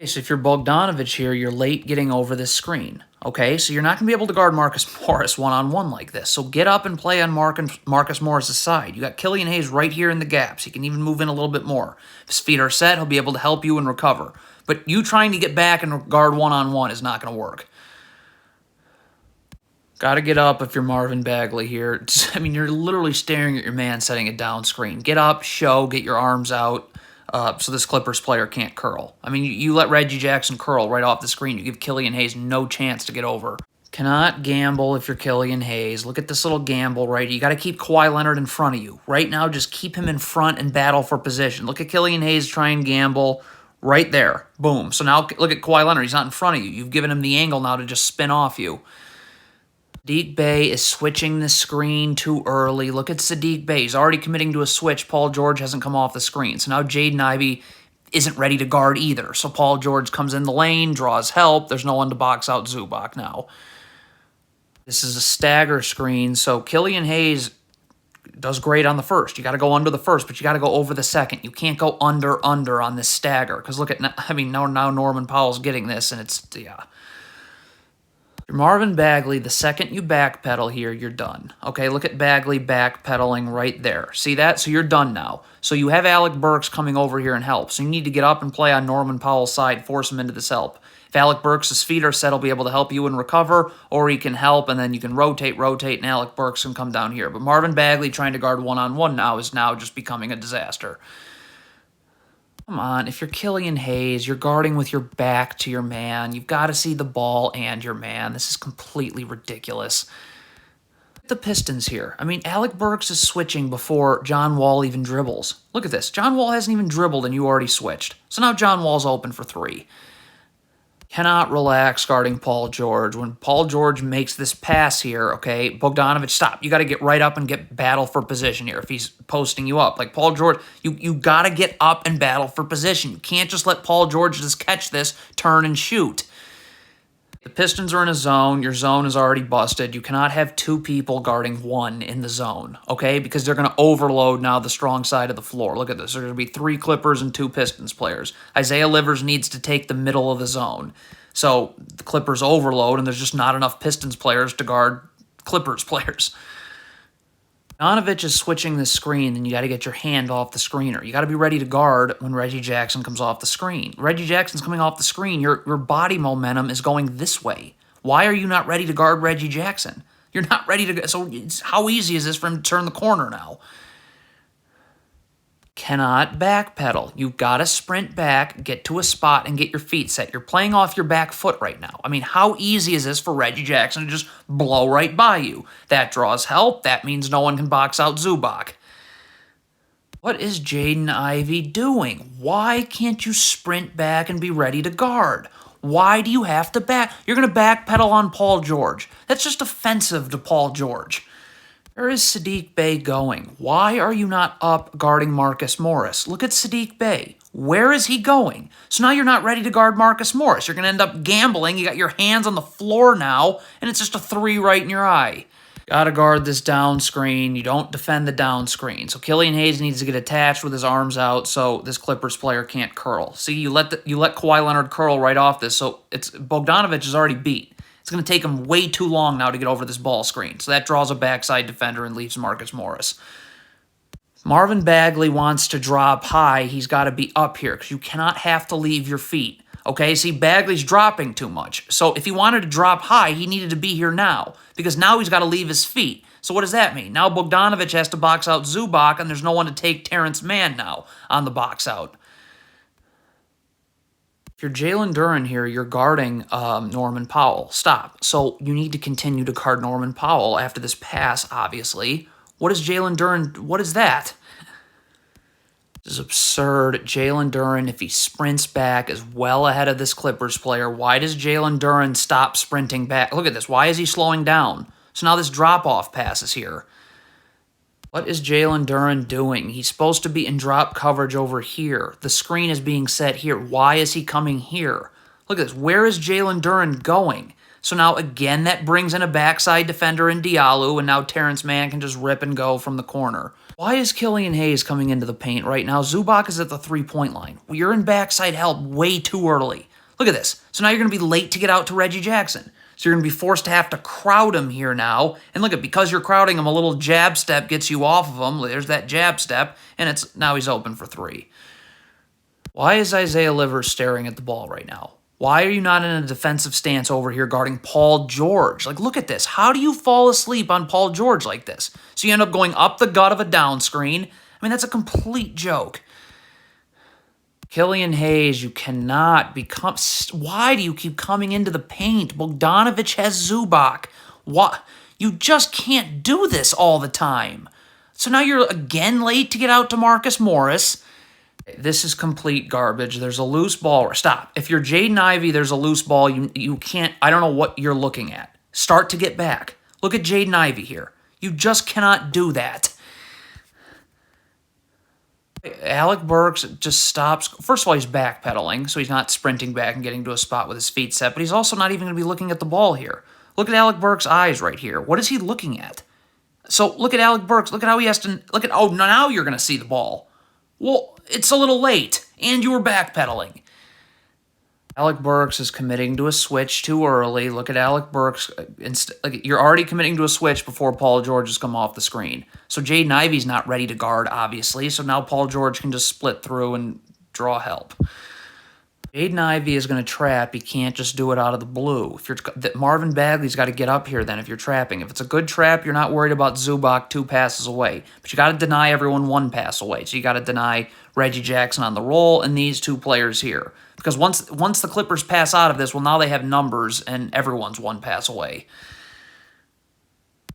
Okay, so if you're Bogdanovich here, you're late getting over this screen. Okay, so you're not going to be able to guard Marcus Morris one-on-one like this. So get up and play on Marcus Morris's side. You got Killian Hayes right here in the gaps. He can even move in a little bit more. If his feet are set, he'll be able to help you and recover. But you trying to get back and guard one-on-one is not going to work. Got to get up if you're Marvin Bagley here. You're literally staring at your man setting a down screen. Get up, get your arms out. So this Clippers player can't curl. You let Reggie Jackson curl right off the screen. You give Killian Hayes no chance to get over. Cannot gamble if you're Killian Hayes. Look at this little gamble right here. You got to keep Kawhi Leonard in front of you. Right now, just keep him in front and battle for position. Look at Killian Hayes try and gamble right there. Boom. So now look at Kawhi Leonard. He's not in front of you. You've given him the angle now to just spin off you. Saddiq Bey is switching the screen too early. Look at Saddiq Bey. He's already committing to a switch. Paul George hasn't come off the screen. So now Jaden Ivey isn't ready to guard either. So Paul George comes in the lane, draws help. There's no one to box out Zubac now. This is a stagger screen. So Killian Hayes does great on the first. You got to go under the first, but you got to go over the second. You can't go under on this stagger. Because look at, now Norman Powell's getting this, and it's, yeah. Marvin Bagley, the second you backpedal here, you're done. Okay, look at Bagley backpedaling right there. See that? So you're done now. So you have Alec Burks coming over here and help. So you need to get up and play on Norman Powell's side, force him into this help. If Alec Burks' feet are set, he'll be able to help you and recover, or he can help, and then you can rotate, and Alec Burks can come down here. But Marvin Bagley trying to guard one-on-one now is now just becoming a disaster. Come on, if you're Killian Hayes, you're guarding with your back to your man. You've got to see the ball and your man. This is completely ridiculous. The Pistons here. Alec Burks is switching before John Wall even dribbles. Look at this. John Wall hasn't even dribbled and you already switched. So now John Wall's open for three. Cannot relax guarding Paul George. When Paul George makes this pass here, okay, Bogdanovich, stop. You got to get right up and get battle for position here if he's posting you up. Like Paul George, you got to get up and battle for position. You can't just let Paul George just catch this, turn, and shoot. The Pistons are in a zone. Your zone is already busted. You cannot have two people guarding one in the zone, okay? Because they're going to overload now the strong side of the floor. Look at this. There's going to be 3 Clippers and 2 Pistons players. Isaiah Livers needs to take the middle of the zone. So the Clippers overload, and there's just not enough Pistons players to guard Clippers players. Bogdanovich is switching the screen, and you got to get your hand off the screener. You got to be ready to guard when Reggie Jackson comes off the screen. Reggie Jackson's coming off the screen. Your body momentum is going this way. Why are you not ready to guard Reggie Jackson? You're not ready to go. So how easy is this for him to turn the corner now? Cannot backpedal. You've got to sprint back, get to a spot, and get your feet set. You're playing off your back foot right now. How easy is this for Reggie Jackson to just blow right by you? That draws help. That means no one can box out Zubac. What is Jaden Ivey doing? Why can't you sprint back and be ready to guard? Why do you have to back? You're going to backpedal on Paul George. That's just offensive to Paul George. Where is Saddiq Bey going? Why are you not up guarding Marcus Morris? Look at Saddiq Bey. Where is he going? So now you're not ready to guard Marcus Morris. You're going to end up gambling. You got your hands on the floor now, and it's just a 3 right in your eye. Got to guard this down screen. You don't defend the down screen. So Killian Hayes needs to get attached with his arms out so this Clippers player can't curl. See, you let Kawhi Leonard curl right off this, so Bogdanovich is already beat. It's going to take him way too long now to get over this ball screen. So that draws a backside defender and leaves Marcus Morris. Marvin Bagley wants to drop high. He's got to be up here because you cannot have to leave your feet. Okay, see, Bagley's dropping too much. So if he wanted to drop high, he needed to be here now because now he's got to leave his feet. So what does that mean? Now Bogdanovich has to box out Zubac, and there's no one to take Terrence Mann now on the box out. If you're Jalen Duren here, you're guarding Norman Powell. Stop. So you need to continue to guard Norman Powell after this pass, obviously. What is Jalen Duren? What is that? This is absurd. Jalen Duren, if he sprints back, is well ahead of this Clippers player. Why does Jalen Duren stop sprinting back? Look at this. Why is he slowing down? So now this drop-off pass is here. What is Jalen Duren doing? He's supposed to be in drop coverage over here. The screen is being set here. Why is he coming here? Look at this. Where is Jalen Duren going? So now, again, that brings in a backside defender in Diallo, and now Terrence Mann can just rip and go from the corner. Why is Killian Hayes coming into the paint right now? Zubac is at the three-point line. You're in backside help way too early. Look at this. So now you're going to be late to get out to Reggie Jackson. So you're going to be forced to have to crowd him here now. And look at, because you're crowding him, a little jab step gets you off of him. There's that jab step, and now he's open for three. Why is Isaiah Livers staring at the ball right now? Why are you not in a defensive stance over here guarding Paul George? Like, look at this. How do you fall asleep on Paul George like this? So you end up going up the gut of a down screen. I mean, that's a complete joke. Killian Hayes, you cannot become... Why do you keep coming into the paint? Bogdanovich has Zubac. What? You just can't do this all the time. So now you're again late to get out to Marcus Morris. This is complete garbage. There's a loose ball. Stop. If you're Jaden Ivey, there's a loose ball. You can't... I don't know what you're looking at. Start to get back. Look at Jaden Ivey here. You just cannot do that. Alec Burks just stops. First of all, he's backpedaling, so he's not sprinting back and getting to a spot with his feet set, but he's also not even going to be looking at the ball here. Look at Alec Burks' eyes right here. What is he looking at? So look at Alec Burks. Look at how he has to... Look at... Oh, now you're going to see the ball. Well, it's a little late, and you were backpedaling. Alec Burks is committing to a switch too early. Look at Alec Burks. You're already committing to a switch before Paul George has come off the screen. So Jaden Ivey's not ready to guard, obviously, so now Paul George can just split through and draw help. Jaden Ivey is going to trap. He can't just do it out of the blue. Marvin Bagley's got to get up here then if you're trapping. If it's a good trap, you're not worried about Zubac 2 passes away. But you got to deny everyone 1 pass away. So you got to deny Reggie Jackson on the roll and these 2 players here. Because once the Clippers pass out of this, well, now they have numbers and everyone's 1 pass away.